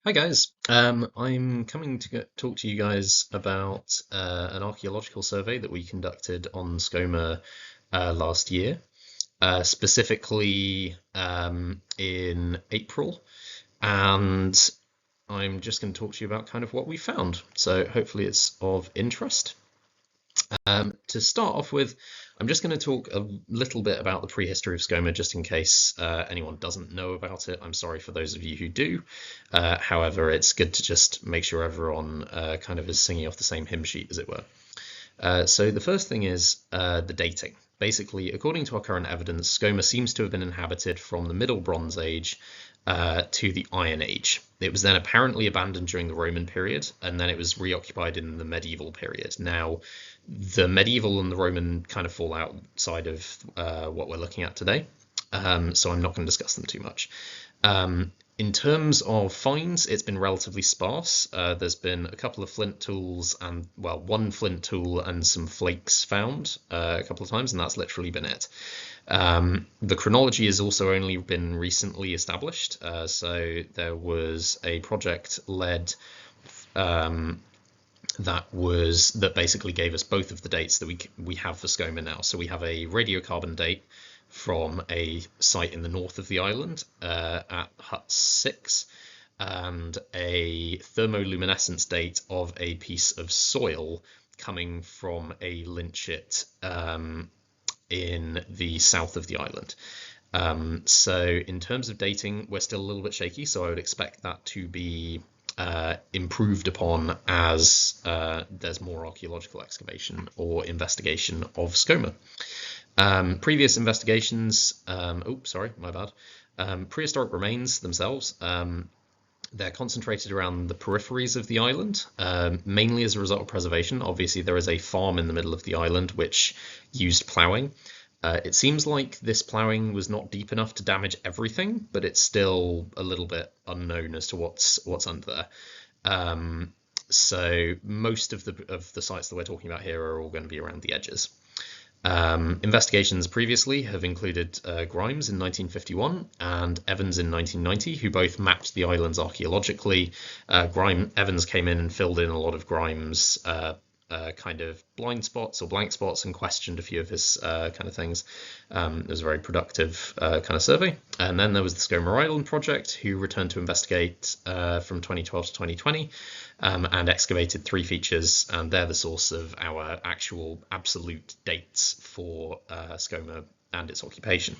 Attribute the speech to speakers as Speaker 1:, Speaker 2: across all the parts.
Speaker 1: Hi guys, I'm coming to talk to you guys about an archaeological survey that we conducted on Skomer last year, specifically in April, and I'm just going to talk to you about kind of what we found. So hopefully it's of interest. To start off with, I'm just going to talk a little bit about the prehistory of Skomer, just in case anyone doesn't know about it. I'm sorry for those of you who do. However, it's good to just make sure everyone kind of is singing off the same hymn sheet, as it were. So the first thing is the dating. Basically, according to our current evidence, Skomer seems to have been inhabited from the Middle Bronze Age to the Iron Age. It was then apparently abandoned during the Roman period, and then it was reoccupied in the medieval period. Now, the medieval and the Roman kind of fall outside of what we're looking at today, so I'm not going to discuss them too much. In terms of finds, it's been relatively sparse. There's been a couple of flint tools and, well, one flint tool and some flakes found a couple of times, and that's literally been it. The chronology has also only been recently established. So there was a project led that basically gave us both of the dates that we have for Skomer now. So we have a radiocarbon date from a site in the north of the island at Hut 6, and a thermoluminescence date of a piece of soil coming from a lynchette in the south of the island. So in terms of dating, we're still a little bit shaky, so I would expect that to be improved upon as there's more archaeological excavation or investigation of Skomer. Previous investigations, sorry, my bad. Prehistoric remains themselves, they're concentrated around the peripheries of the island, mainly as a result of preservation. Obviously, there is a farm in the middle of the island which used ploughing. It seems like this ploughing was not deep enough to damage everything, but it's still a little bit unknown as to what's under there. So most of the sites that we're talking about here are all going to be around the edges. Investigations previously have included Grimes in 1951 and Evans in 1990, who both mapped the islands archaeologically. Evans came in and filled in a lot of Grimes' kind of blind spots or blank spots and questioned a few of his kind of things. It was a very productive kind of survey. And then there was the Skomer Island project, who returned to investigate from 2012 to 2020 and excavated 3 features, and they're the source of our actual absolute dates for Skomer and its occupation.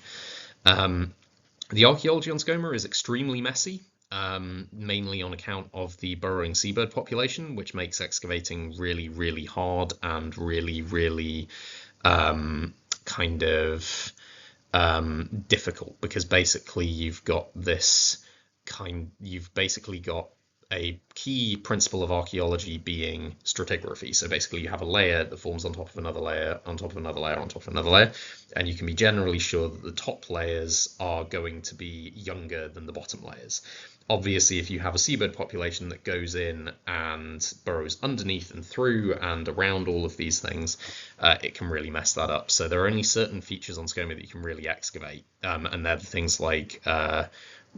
Speaker 1: The archaeology on Skomer is extremely messy. Mainly on account of the burrowing seabird population, which makes excavating really, really hard and really, really kind of difficult, because basically you've basically got a key principle of archaeology being stratigraphy. So basically you have a layer that forms on top of another layer, on top of another layer, on top of another layer, and you can be generally sure that the top layers are going to be younger than the bottom layers. Obviously, if you have a seabird population that goes in and burrows underneath and through and around all of these things, it can really mess that up. So there are only certain features on Skomer that you can really excavate, and they're the things like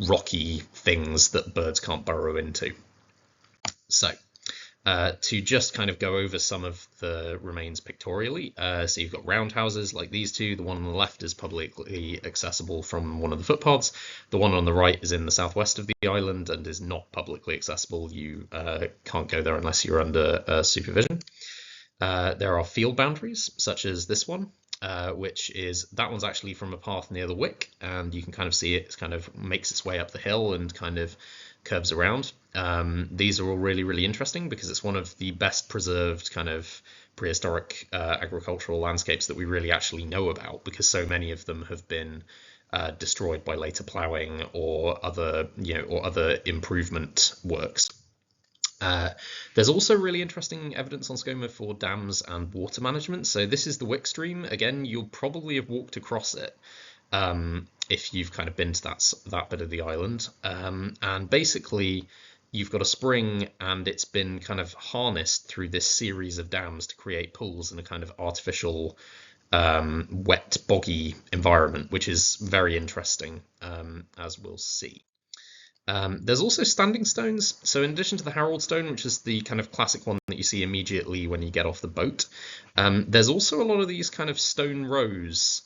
Speaker 1: rocky things that birds can't burrow into. So to just kind of go over some of the remains pictorially, so you've got roundhouses like these two. The one on the left is publicly accessible from one of the footpaths. The one on the right is in the southwest of the island and is not publicly accessible. You can't go there unless you're under supervision. There are field boundaries, such as this one, that one's actually from a path near the Wick, and you can kind of see it kind of makes its way up the hill and kind of curves around. These are all really, really interesting because it's one of the best preserved kind of prehistoric agricultural landscapes that we really actually know about, because so many of them have been destroyed by later ploughing or other improvement works. There's also really interesting evidence on Skomer for dams and water management. So this is the Wick Stream. Again, you'll probably have walked across it if you've kind of been to that bit of the island. And basically, you've got a spring, and it's been kind of harnessed through this series of dams to create pools in a kind of artificial wet, boggy environment, which is very interesting, as we'll see. There's also standing stones. So in addition to the Harold stone, which is the kind of classic one that you see immediately when you get off the boat, there's also a lot of these kind of stone rows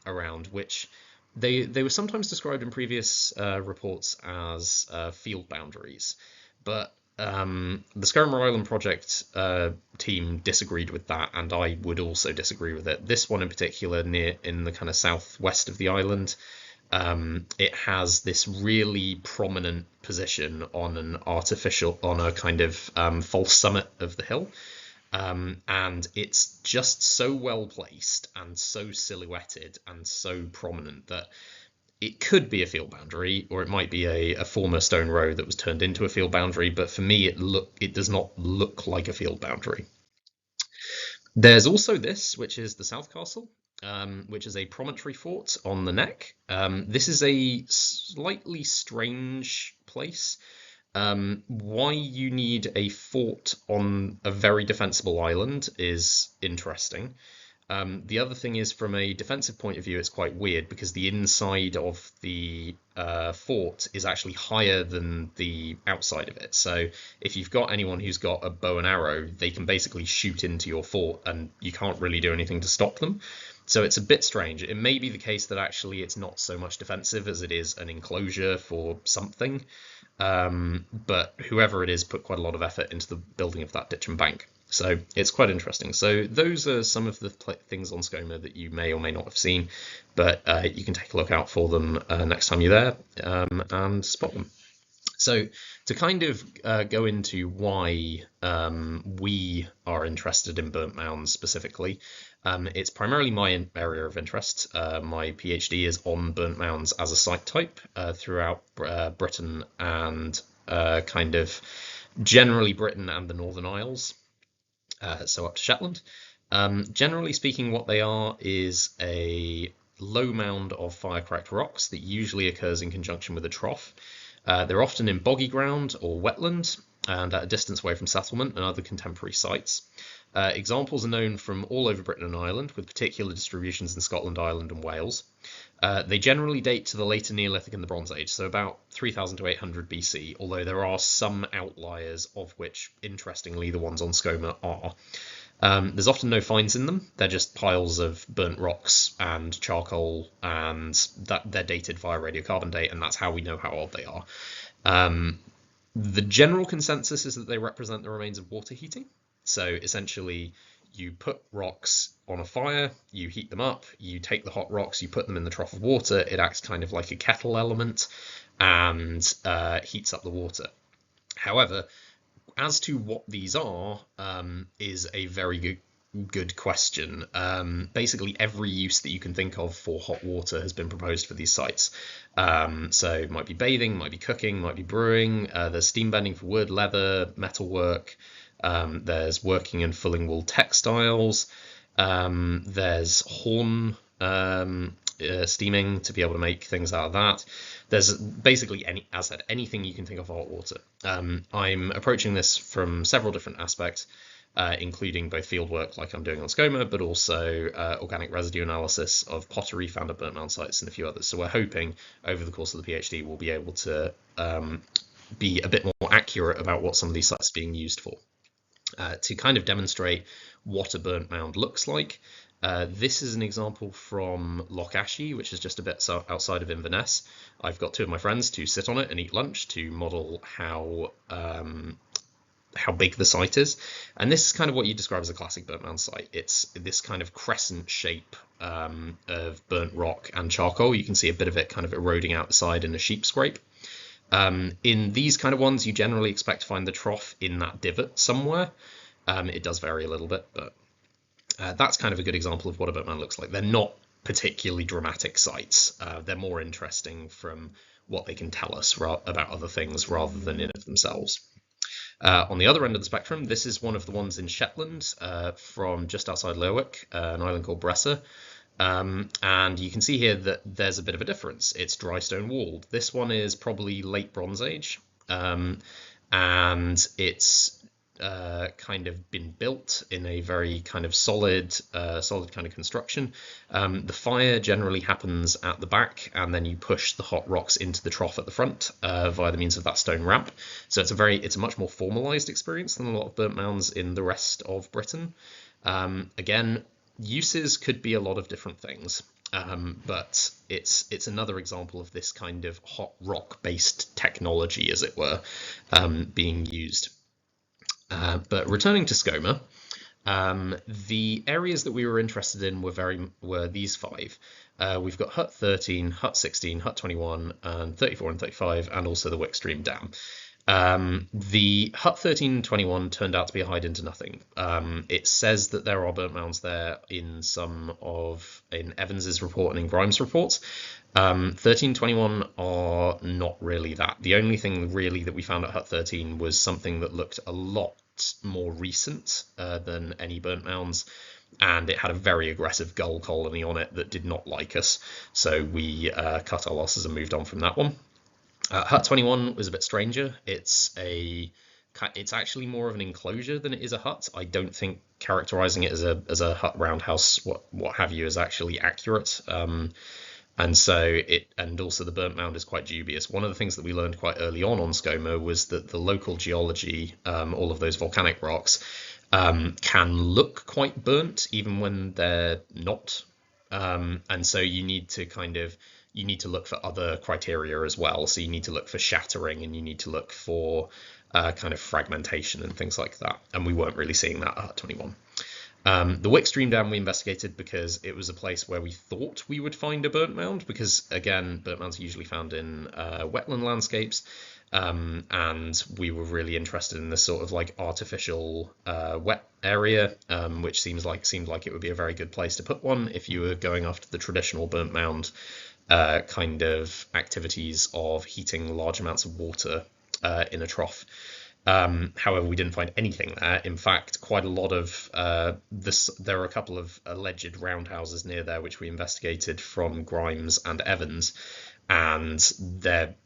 Speaker 1: around, which they were sometimes described in previous reports as field boundaries. But the Skomer Island project team disagreed with that, and I would also disagree with it. This one in particular, near in the kind of southwest of the island, it has this really prominent position on on a kind of false summit of the hill. And it's just so well placed and so silhouetted and so prominent that it could be a field boundary, or it might be a former stone row that was turned into a field boundary. But for me, it does not look like a field boundary. There's also this, which is the South Castle, which is a promontory fort on the neck. This is a slightly strange place. Why you need a fort on a very defensible island is interesting. The other thing is, from a defensive point of view, it's quite weird because the inside of the fort is actually higher than the outside of it. So if you've got anyone who's got a bow and arrow, they can basically shoot into your fort and you can't really do anything to stop them. So it's a bit strange. It may be the case that actually it's not so much defensive as it is an enclosure for something. But whoever it is put quite a lot of effort into the building of that ditch and bank. So it's quite interesting. So those are some of the things on Skomer that you may or may not have seen, but you can take a look out for them next time you're there and spot them. So to kind of go into why we are interested in burnt mounds specifically, it's primarily my area of interest. My PhD is on burnt mounds as a site type throughout Britain and kind of generally Britain and the Northern Isles, so up to Shetland. Generally speaking, what they are is a low mound of fire-cracked rocks that usually occurs in conjunction with a trough. They're often in boggy ground or wetland and at a distance away from settlement and other contemporary sites. Examples are known from all over Britain and Ireland, with particular distributions in Scotland, Ireland and Wales. They generally date to the later Neolithic and the Bronze Age, so about 3000 to 800 BC, although there are some outliers, of which, interestingly, the ones on Skomer are. There's often no finds in them. They're just piles of burnt rocks and charcoal, and that they're dated via radiocarbon date, and that's how we know how old they are. The general consensus is that they represent the remains of water heating. So essentially, you put rocks on a fire, you heat them up, you take the hot rocks, you put them in the trough of water. It acts kind of like a kettle element and heats up the water. However, as to what these are is a very good question. Basically, every use that you can think of for hot water has been proposed for these sites. So it might be bathing, might be cooking, might be brewing. There's steam bending for wood, leather, metalwork. There's working and fulling wool textiles. There's horn steaming to be able to make things out of that. There's basically anything you can think of for hot water. I'm approaching this from several different aspects, including both field work like I'm doing on Skomer, but also organic residue analysis of pottery found at burnt mound sites and a few others. So we're hoping over the course of the PhD we'll be able to be a bit more accurate about what some of these sites are being used for. To kind of demonstrate what a burnt mound looks like, this is an example from Loch Ashy, which is just a bit outside of Inverness. I've got two of my friends to sit on it and eat lunch to model how big the site is. And this is kind of what you describe as a classic burnt mound site. It's this kind of crescent shape of burnt rock and charcoal. You can see a bit of it kind of eroding out the side in a sheep scrape. In these kind of ones, you generally expect to find the trough in that divot somewhere. It does vary a little bit, but that's kind of a good example of what a burnt mound looks like. They're not particularly dramatic sites. They're more interesting from what they can tell us about other things rather than in of themselves. On the other end of the spectrum, this is one of the ones in Shetland from just outside Lerwick, an island called Bressa. And you can see here that there's a bit of a difference. It's dry stone walled. This one is probably late Bronze Age, and it's kind of been built in a very kind of solid kind of construction. The fire generally happens at the back, and then you push the hot rocks into the trough at the front via the means of that stone ramp. So it's a much more formalized experience than a lot of burnt mounds in the rest of Britain. Again, uses could be a lot of different things. But it's another example of this kind of hot rock based technology, as it were, being used. But returning to Skomer, the areas that we were interested in were these five. We've got Hut 13, Hut 16, Hut 21, and 34 and 35, and also the Wickstream Dam. The Hut 1321 turned out to be a hide into nothing. It says that there are burnt mounds there in Evans's report and in Grimes' reports. 1321 are not really that. The only thing really that we found at Hut 13 was something that looked a lot more recent than any burnt mounds, and it had a very aggressive gull colony on it that did not like us, so we cut our losses and moved on from that one. Hut 21 was a bit stranger. It's actually more of an enclosure than it is a hut. I don't think characterizing it as a hut, roundhouse, what have you, is actually accurate. And also the burnt mound is quite dubious. One of the things that we learned quite early on Skomer was that the local geology, all of those volcanic rocks, can look quite burnt even when they're not. And so you need to look for other criteria as well. So you need to look for shattering, and you need to look for kind of fragmentation and things like that. And we weren't really seeing that at Hut 21. The Wickstream Dam we investigated because it was a place where we thought we would find a burnt mound, because again, burnt mounds are usually found in wetland landscapes. And we were really interested in this sort of like artificial wet area, which seemed like it would be a very good place to put one if you were going after the traditional burnt mound kind of activities of heating large amounts of water in a trough. However, we didn't find anything there. In fact, quite a lot of there are a couple of alleged roundhouses near there which we investigated from Grimes and Evans, and they're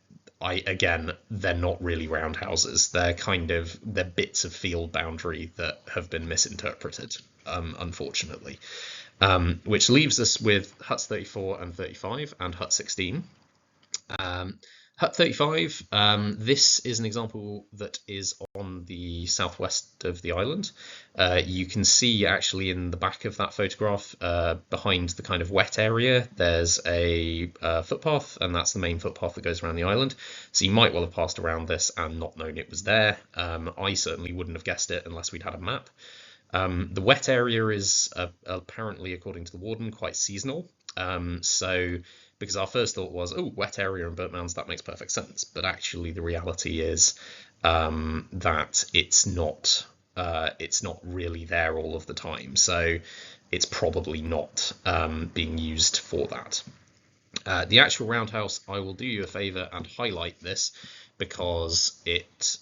Speaker 1: not really roundhouses. They're bits of field boundary that have been misinterpreted, unfortunately. Which leaves us with Huts 34 and 35 and Hut 16. Hut 35, this is an example that is on the southwest of the island. You can see actually in the back of that photograph, behind the kind of wet area, there's a footpath, and that's the main footpath that goes around the island. So you might well have passed around this and not known it was there. I certainly wouldn't have guessed it unless we'd had a map. The wet area is apparently, according to the warden, quite seasonal. Because our first thought was, wet area and burnt mounds, that makes perfect sense. But actually, the reality is that it's not really there all of the time. So it's probably not being used for that. The actual roundhouse, I will do you a favour and highlight this because it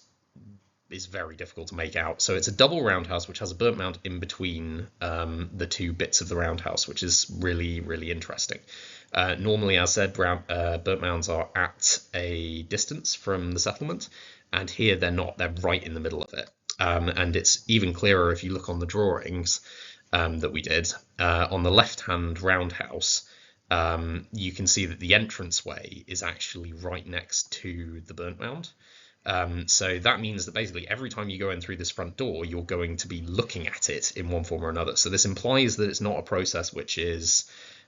Speaker 1: is very difficult to make out. So it's a double roundhouse which has a burnt mound in between the two bits of the roundhouse, which is really, really interesting. Normally, as said, burnt mounds are at a distance from the settlement, and here they're not. They're right in the middle of it. And it's even clearer if you look on the drawings that we did. On the left-hand roundhouse, you can see that the entranceway is actually right next to the burnt mound. So that means that basically every time you go in through this front door, you're going to be looking at it in one form or another. So this implies that it's not a process which is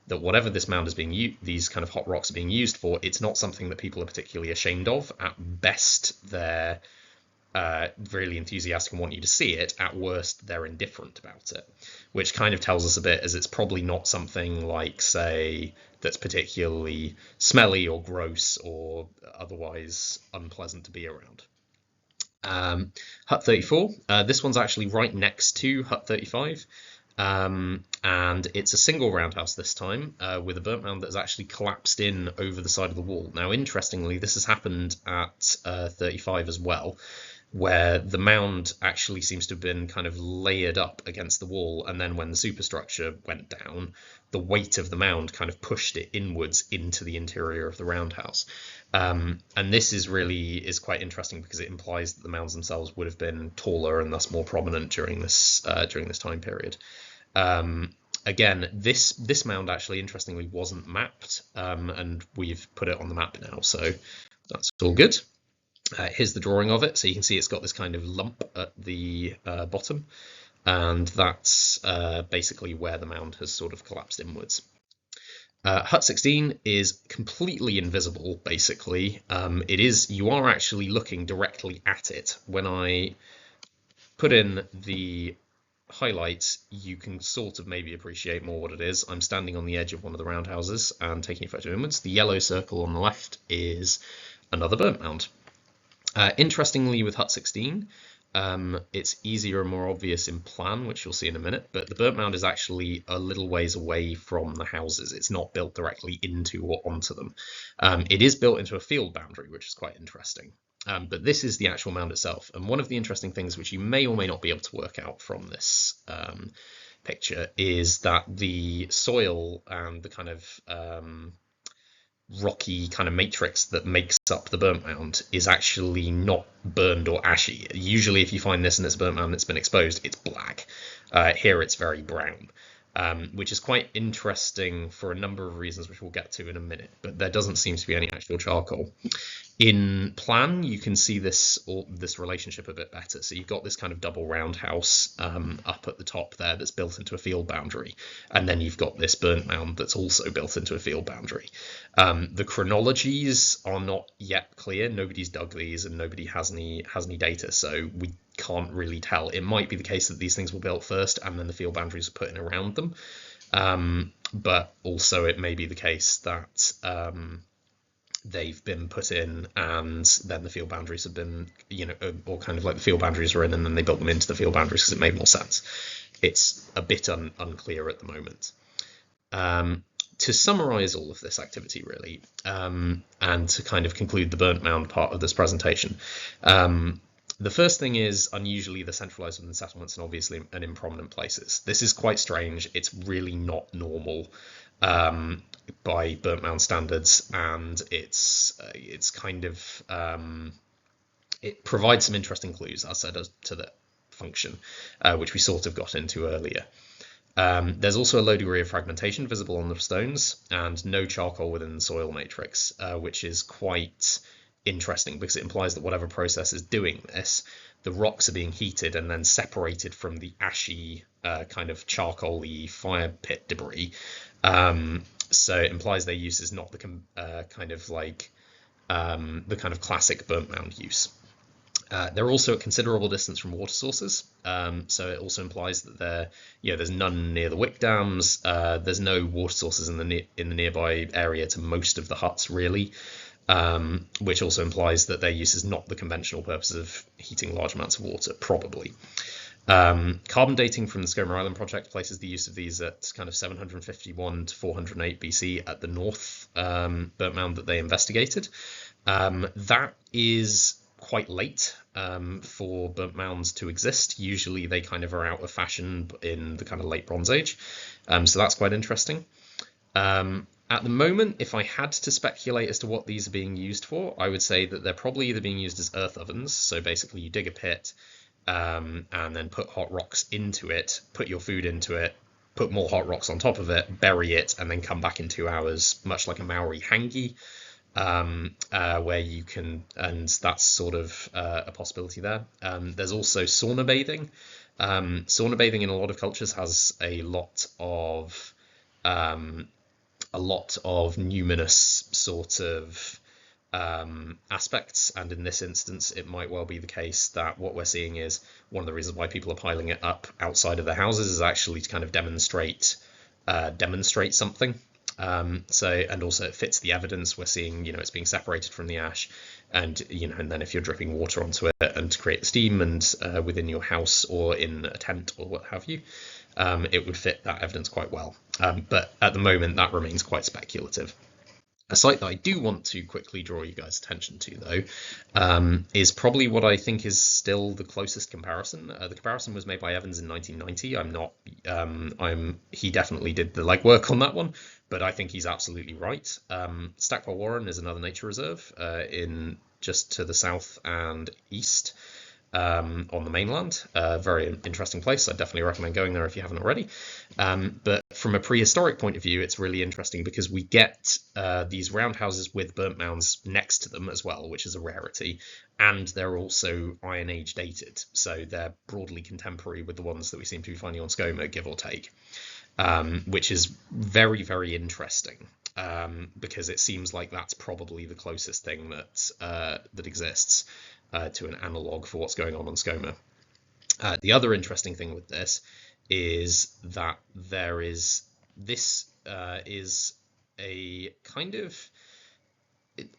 Speaker 1: that whatever this mound is being these kind of hot rocks are being used for, it's not something that people are particularly ashamed of. At best, they're really enthusiastic and want you to see it. At worst, they're indifferent about it, which kind of tells us a bit, as it's probably not something like, say, that's particularly smelly or gross or otherwise unpleasant to be around. Hut 34, this one's actually right next to Hut 35. And it's a single roundhouse this time, with a burnt mound that has actually collapsed in over the side of the wall. Now, interestingly, this has happened at 35 as well. where the mound actually seems to have been kind of layered up against the wall, and then when the superstructure went down, the weight of the mound kind of pushed it inwards into the interior of the roundhouse. And this is quite interesting because it implies that the mounds themselves would have been taller and thus more prominent during this time period. Again, this mound actually, interestingly, wasn't mapped, and we've put it on the map now, so that's all good. Here's the drawing of it. So you can see it's got this kind of lump at the bottom, and that's basically where the mound has sort of collapsed inwards. Hut 16 is completely invisible, basically. You are actually looking directly at it. When I put in the highlights, you can sort of maybe appreciate more what it is. I'm standing on the edge of one of the roundhouses and taking a photo inwards. The yellow circle on the left is another burnt mound. Interestingly, with Hut 16, it's easier and more obvious in plan, which you'll see in a minute, but the burnt mound is actually a little ways away from the houses. It's not built directly into or onto them. It is built into a field boundary, which is quite interesting. But this is the actual mound itself. And one of the interesting things which you may or may not be able to work out from this picture is that the soil and the kind of rocky kind of matrix that makes up the burnt mound is actually not burned or ashy. Usually if you find this and it's a burnt mound that's been exposed, it's black. Here it's very brown, which is quite interesting for a number of reasons, which we'll get to in a minute, but there doesn't seem to be any actual charcoal. In plan, you can see this relationship a bit better. So you've got this kind of double roundhouse up at the top there that's built into a field boundary, and then you've got this burnt mound that's also built into a field boundary. The chronologies are not yet clear. Nobody's dug these, and nobody has any data, so we can't really tell. It might be the case that these things were built first, and then the field boundaries were put in around them. But also, it may be the case that they've been put in and then the field boundaries have been, or kind of like the field boundaries were in and then they built them into the field boundaries because it made more sense. It's a bit unclear at the moment. To summarize all of this activity, really, and to kind of conclude the burnt mound part of this presentation, the first thing is unusually they're centralized within settlements and obviously and in prominent places. This is quite strange. It's really not normal by burnt mound standards, and it's kind of it provides some interesting clues, as I said, to the function, which we sort of got into earlier. There's also a low degree of fragmentation visible on the stones and no charcoal within the soil matrix, which is quite interesting because it implies that whatever process is doing this, the rocks are being heated and then separated from the ashy kind of charcoaly fire pit debris. So it implies their use is not the kind of classic burnt mound use. They're also at considerable distance from water sources, so it also implies that there's none near the wick dams. There's no water sources in the nearby area to most of the huts, really, which also implies that their use is not the conventional purpose of heating large amounts of water, probably. Carbon dating from the Skomer Island project places the use of these at kind of 751 to 408 BC at the north burnt mound that they investigated. That is quite late for burnt mounds to exist. Usually they kind of are out of fashion in the kind of late Bronze Age. So that's quite interesting. At the moment, if I had to speculate as to what these are being used for, I would say that they're probably either being used as earth ovens. So basically you dig a pit, and then put hot rocks into it, put your food into it, put more hot rocks on top of it, bury it, and then come back in 2 hours, much like a Maori hangi, where you can, and that's sort of a possibility there. There's also sauna bathing. Sauna bathing in a lot of cultures has a lot of numinous sort of aspects, and in this instance it might well be the case that what we're seeing is one of the reasons why people are piling it up outside of their houses is actually to kind of demonstrate something. And also it fits the evidence. We're seeing, it's being separated from the ash, and and then if you're dripping water onto it and to create the steam and within your house or in a tent or what have you, it would fit that evidence quite well. But at the moment that remains quite speculative. A site that I do want to quickly draw you guys' attention to, though, is probably what I think is still the closest comparison. The comparison was made by Evans in 1990. I'm not. He definitely did the legwork on that one, but I think he's absolutely right. Stackwell Warren is another nature reserve in just to the south and east on the mainland. Very interesting place. I'd definitely recommend going there if you haven't already. But from a prehistoric point of view, it's really interesting because we get these roundhouses with burnt mounds next to them as well, which is a rarity. And they're also Iron Age dated. So they're broadly contemporary with the ones that we seem to be finding on Skomer, give or take, which is very, very interesting. Because it seems like that's probably the closest thing that exists to an analog for what's going on Skomer. The other interesting thing with this is that this is a kind of,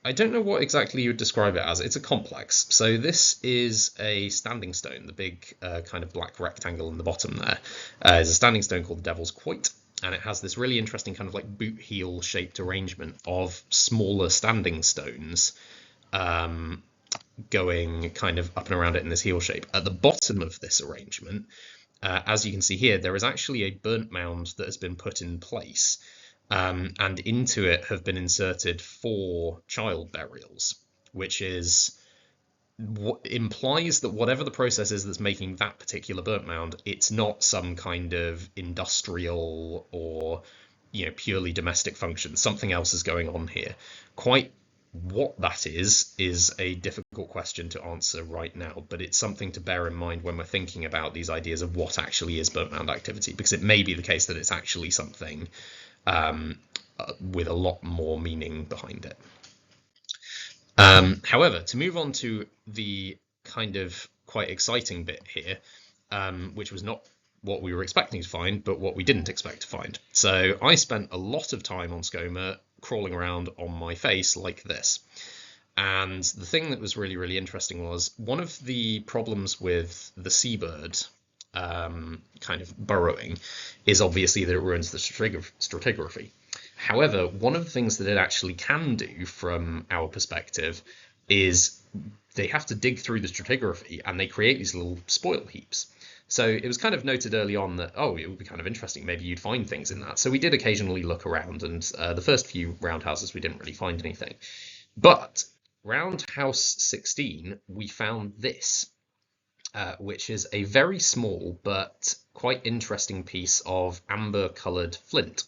Speaker 1: I don't know what exactly you would describe it as. It's a complex. So this is a standing stone. The big kind of black rectangle in the bottom there is a standing stone called the Devil's Quoit. And it has this really interesting kind of like boot heel shaped arrangement of smaller standing stones going kind of up and around it in this heel shape. At the bottom of this arrangement, as you can see here, there is actually a burnt mound that has been put in place, and into it have been inserted 4 child burials, which implies that whatever the process is that's making that particular burnt mound, it's not some kind of industrial or purely domestic function. Something else is going on here. Quite what that is a difficult question to answer right now, but it's something to bear in mind when we're thinking about these ideas of what actually is burnt mound activity, because it may be the case that it's actually something with a lot more meaning behind it. However, to move on to the kind of quite exciting bit here, which was not what we were expecting to find, but what we didn't expect to find. So I spent a lot of time on Skomer crawling around on my face like this. And the thing that was really, really interesting was one of the problems with the seabird kind of burrowing is obviously that it ruins the stratigraphy. However, one of the things that it actually can do from our perspective is they have to dig through the stratigraphy and they create these little spoil heaps. So it was kind of noted early on that, oh, it would be kind of interesting. Maybe you'd find things in that. So we did occasionally look around, and the first few roundhouses, we didn't really find anything. But Roundhouse 16, we found this, which is a very small but quite interesting piece of amber-coloured flint.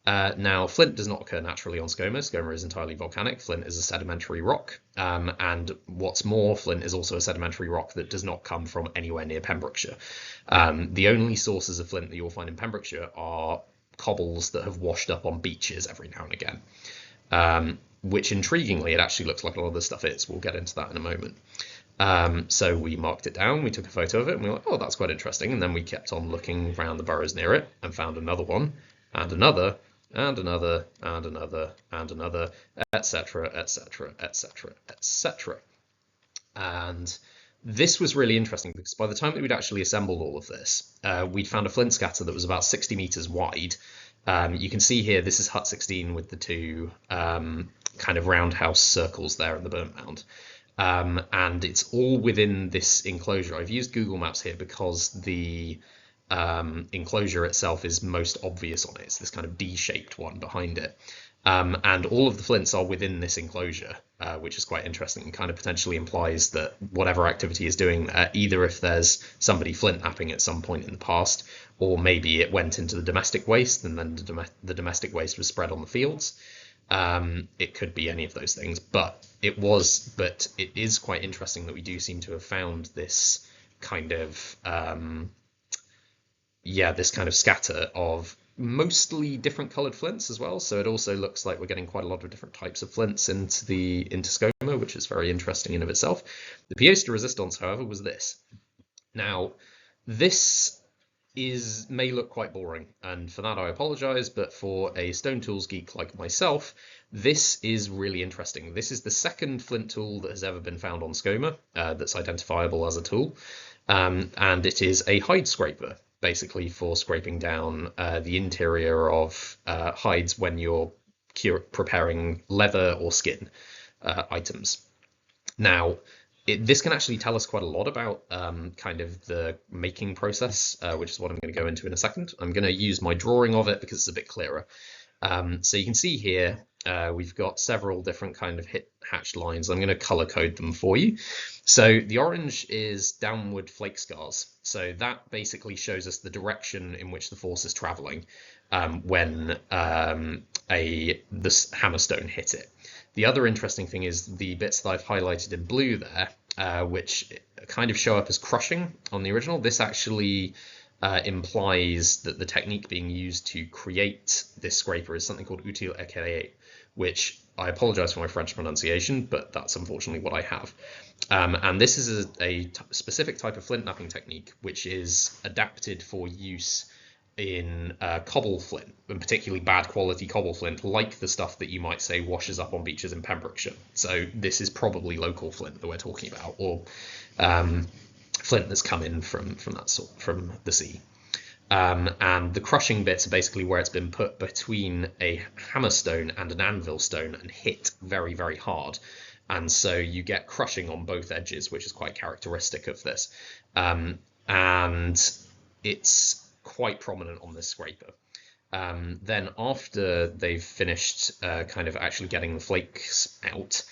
Speaker 1: Now, flint does not occur naturally on Skomer. Skomer is entirely volcanic. Flint is a sedimentary rock. And what's more, flint is also a sedimentary rock that does not come from anywhere near Pembrokeshire. The only sources of flint that you'll find in Pembrokeshire are cobbles that have washed up on beaches every now and again, which intriguingly, it actually looks like a lot of this stuff is. We'll get into that in a moment. So we marked it down, we took a photo of it, and we were like, oh, that's quite interesting. And then we kept on looking around the burrows near it and found another one, and another, and another, and another, and another, etc., etc., etc., etc. And this was really interesting because by the time that we'd actually assembled all of this, we'd found a flint scatter that was about 60 meters wide. You can see here, this is Hut 16 with the 2 kind of roundhouse circles there in the burnt mound. And it's all within this enclosure. I've used Google Maps here because the enclosure itself is most obvious on it. It's this kind of D-shaped one behind it. And all of the flints are within this enclosure, which is quite interesting and kind of potentially implies that whatever activity is doing there, either if there's somebody flint napping at some point in the past, or maybe it went into the domestic waste and then the domestic waste was spread on the fields. It could be any of those things, but it is quite interesting that we do seem to have found this kind of this kind of scatter of mostly different colored flints as well. So it also looks like we're getting quite a lot of different types of flints into Skomer, which is very interesting in of itself. The pièce de résistance, however, was this. Now, this may look quite boring, and for that I apologize, but for a stone tools geek like myself, this is really interesting. This is the second flint tool that has ever been found on Skomer that's identifiable as a tool, and it is a hide scraper, basically for scraping down the interior of hides when you're preparing leather or skin items. Now, this can actually tell us quite a lot about kind of the making process, which is what I'm going to go into in a second. I'm going to use my drawing of it because it's a bit clearer. So you can see here, we've got several different kind of hatched lines. I'm going to color code them for you. So the orange is downward flake scars. So that basically shows us the direction in which the force is traveling when this hammerstone hit it. The other interesting thing is the bits that I've highlighted in blue there, which kind of show up as crushing on the original. This actually implies that the technique being used to create this scraper is something called outil archaeological, which I apologize for my French pronunciation, but that's unfortunately what I have. And this is a specific type of flint knapping technique, which is adapted for use in cobble flint, and particularly bad quality cobble flint, like the stuff that you might say washes up on beaches in Pembrokeshire. So this is probably local flint that we're talking about, or flint that's come in from that sort, from the sea. And the crushing bits are basically where it's been put between a hammerstone and an anvil stone and hit very, very hard. And so you get crushing on both edges, which is quite characteristic of this. And it's quite prominent on this scraper. Then after they've finished kind of actually getting the flakes out,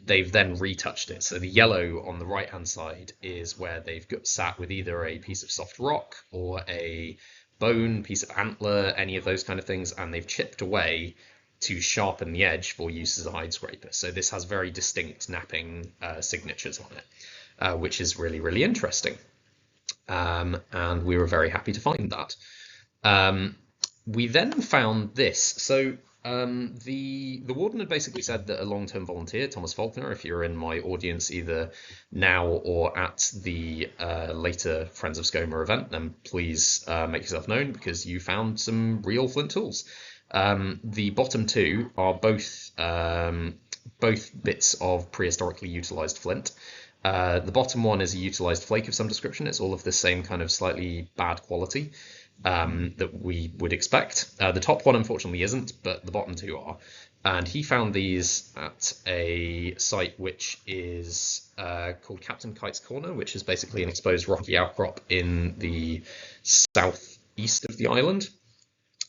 Speaker 1: they've then retouched it. So the yellow on the right hand side is where they've sat with either a piece of soft rock or a bone, piece of antler, any of those kind of things, and they've chipped away to sharpen the edge for use as a hide scraper. So this has very distinct knapping signatures on it, which is really, really interesting. And we were very happy to find that. We then found this. So the warden had basically said that a long-term volunteer, Thomas Faulkner, if you're in my audience either now or at the later Friends of Skomer event, then please make yourself known because you found some real flint tools. The bottom two are both bits of prehistorically utilized flint. The bottom one is a utilized flake of some description. It's all of the same kind of slightly bad quality that we would expect. The top one unfortunately isn't, but the bottom two are. And he found these at a site which is called Captain Kite's Corner, which is basically an exposed rocky outcrop in the southeast of the island.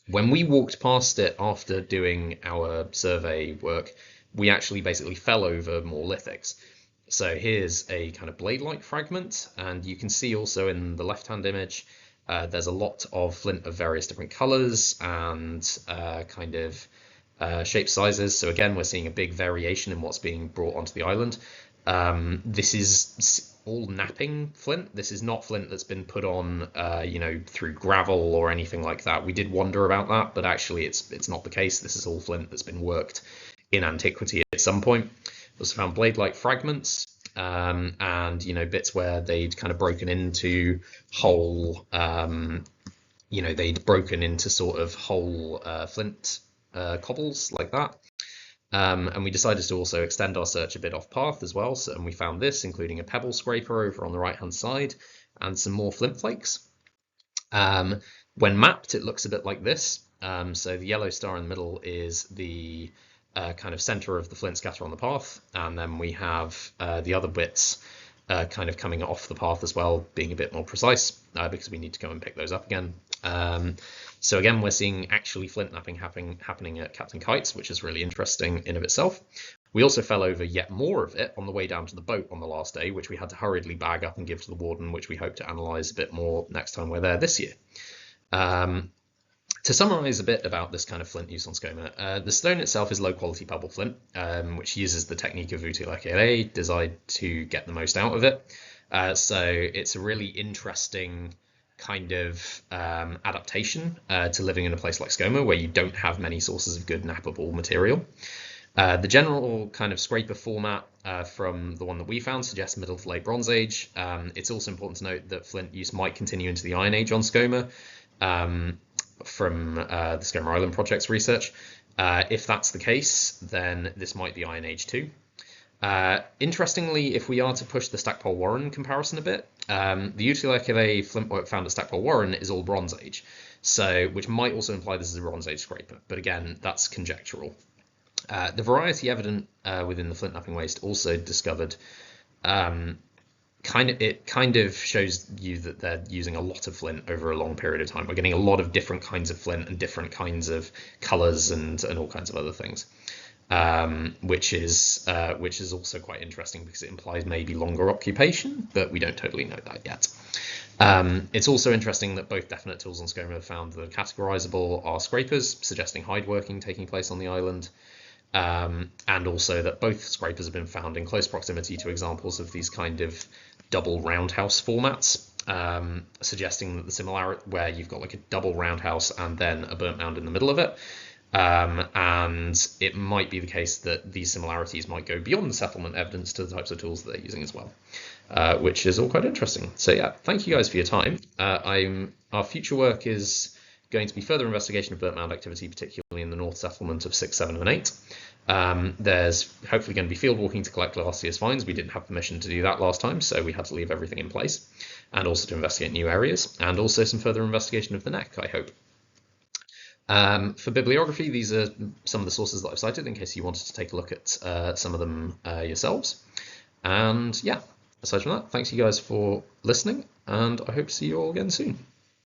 Speaker 1: When we walked past it after doing our survey work, we actually basically fell over more lithics. So here's a kind of blade-like fragment, and you can see also in the left-hand image, there's a lot of flint of various different colors and kind of shape sizes. So again, we're seeing a big variation in what's being brought onto the island. This is all knapping flint. This is not flint that's been put on, through gravel or anything like that. We did wonder about that, but actually it's not the case. This is all flint that's been worked in antiquity at some point. We also found blade-like fragments, and bits where they'd kind of broken into whole, they'd broken into sort of whole flint cobbles like that. And we decided to also extend our search a bit off path as well. And we found this, including a pebble scraper over on the right-hand side and some more flint flakes. When mapped, it looks a bit like this. So the yellow star in the middle is the kind of center of the flint scatter on the path. And then we have the other bits kind of coming off the path as well, being a bit more precise because we need to go and pick those up again. So again, we're seeing actually flint knapping happening at Captain Kite's, which is really interesting in of itself. We also fell over yet more of it on the way down to the boat on the last day, which we had to hurriedly bag up and give to the warden, which we hope to analyse a bit more next time we're there this year. To summarise a bit about this kind of flint use on Skomer, the stone itself is low-quality pebble flint, which uses the technique of outil archaeological, designed to get the most out of it. So it's a really interesting kind of adaptation to living in a place like Skomer, where you don't have many sources of good knappable material. The general kind of scraper format from the one that we found suggests Middle to Late Bronze Age. It's also important to note that flint use might continue into the Iron Age on Skomer from the Skomer Island Project's research. If that's the case, then this might be Iron Age too. Interestingly, if we are to push the Stackpole Warren comparison a bit, The Utilaculae flintwork found at Stackwell Warren is all Bronze Age, so which might also imply this is a Bronze Age scraper, but again, that's conjectural. The variety evident within the flint knapping waste also discovered kind of shows you that they're using a lot of flint over a long period of time. We're getting a lot of different kinds of flint and different kinds of colors and all kinds of other things, which is also quite interesting because it implies maybe longer occupation, but we don't totally know that yet. It's also interesting that both definite tools on Skomer found that are categorizable are scrapers, suggesting hide working taking place on the island. And also that both scrapers have been found in close proximity to examples of these kind of double roundhouse formats, suggesting that the similarity where you've got like a double roundhouse and then a burnt mound in the middle of it. And it might be the case that these similarities might go beyond the settlement evidence to the types of tools that they're using as well, which is all quite interesting. So yeah, thank you guys for your time. Our future work is going to be further investigation of burnt mound activity, particularly in the North settlement of 6, 7, and 8. There's hopefully going to be field walking to collect last year's finds. We didn't have permission to do that last time, so we had to leave everything in place, and also to investigate new areas, and also some further investigation of the neck, I hope. For bibliography, these are some of the sources that I've cited in case you wanted to take a look at some of them yourselves. And yeah, aside from that, thanks you guys for listening, and I hope to see you all again soon.